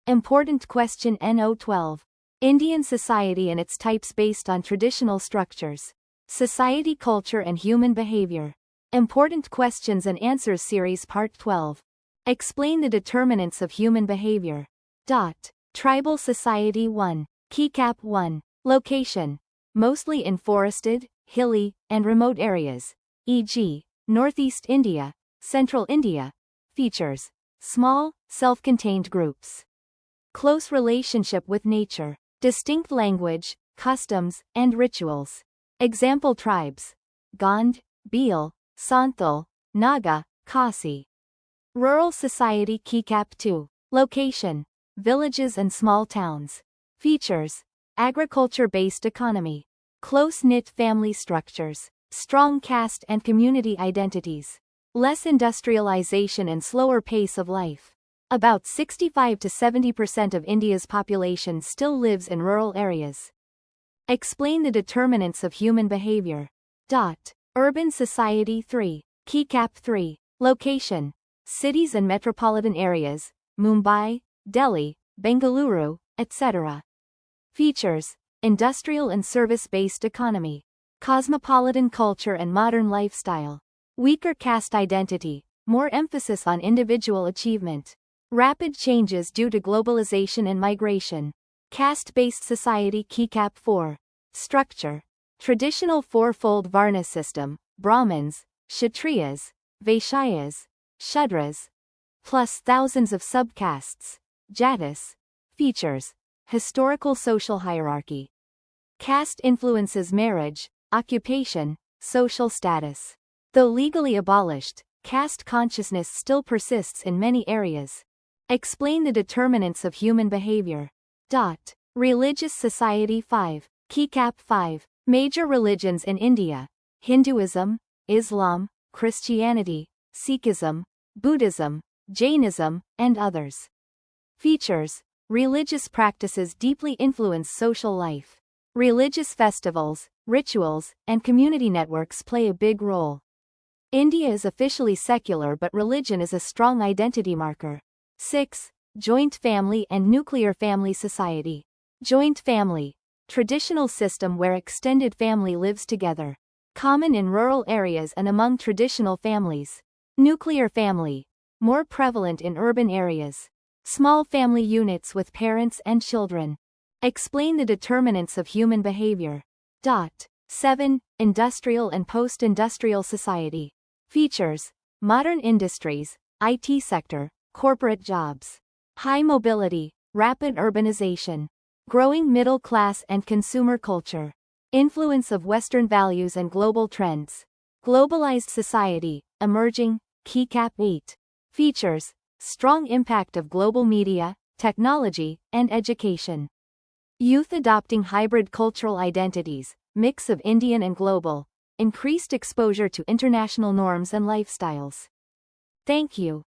Important question NO12. Indian society and its types based on traditional structures. Society, culture and human behavior. Important questions and answers series Part 12. Explain the determinants of human behavior. Tribal society 1. Keycap 1. Location. Mostly in forested, hilly, and remote areas, e.g., Northeast India, Central India. Features. Small, self-contained groups. Close relationship with nature. Distinct language, customs, and rituals. Example tribes. Gond, Bhil, Santhal, Naga, Khasi. Rural society Keycap 2. Location. Villages and small towns. Features. Agriculture-based economy. Close-knit family structures. Strong caste and community identities. Less industrialization and slower pace of life. About 65 to 70% of India's population still lives in rural areas. Explain the determinants of human behavior. Urban society 3. Keycap 3. Location. Cities and metropolitan areas, Mumbai, Delhi, Bengaluru, etc. Features. Industrial and service-based economy. Cosmopolitan culture and modern lifestyle. Weaker caste identity, more emphasis on individual achievement. Rapid changes due to globalization and migration. Caste-based society Keycap 4. Structure. Traditional fourfold Varna system, Brahmins, Kshatriyas, Vaishyas, Shudras, plus thousands of subcastes, Jatis. Features. Historical social hierarchy. Caste influences marriage, occupation, social status. Though legally abolished, caste consciousness still persists in many areas. Explain the determinants of human behavior. Religious society 5. Keycap 5. Major religions in India. Hinduism, Islam, Christianity, Sikhism, Buddhism, Jainism, and others. Features. Religious practices deeply influence social life. Religious festivals, rituals, and community networks play a big role. India is officially secular, but religion is a strong identity marker. 6. Joint family and nuclear family society. Joint family. Traditional system where extended family lives together. Common in rural areas and among traditional families. Nuclear family. More prevalent in urban areas. Small family units with parents and children. Explain the determinants of human behavior. 7. Industrial and post-industrial society. Features. Modern industries, IT sector, corporate jobs. High mobility, rapid urbanization. Growing middle class and consumer culture. Influence of Western values and global trends. Globalized society, emerging, Keycap 8. Features. Strong impact of global media, technology, and education. Youth adopting hybrid cultural identities, mix of Indian and global. Increased exposure to international norms and lifestyles. Thank you.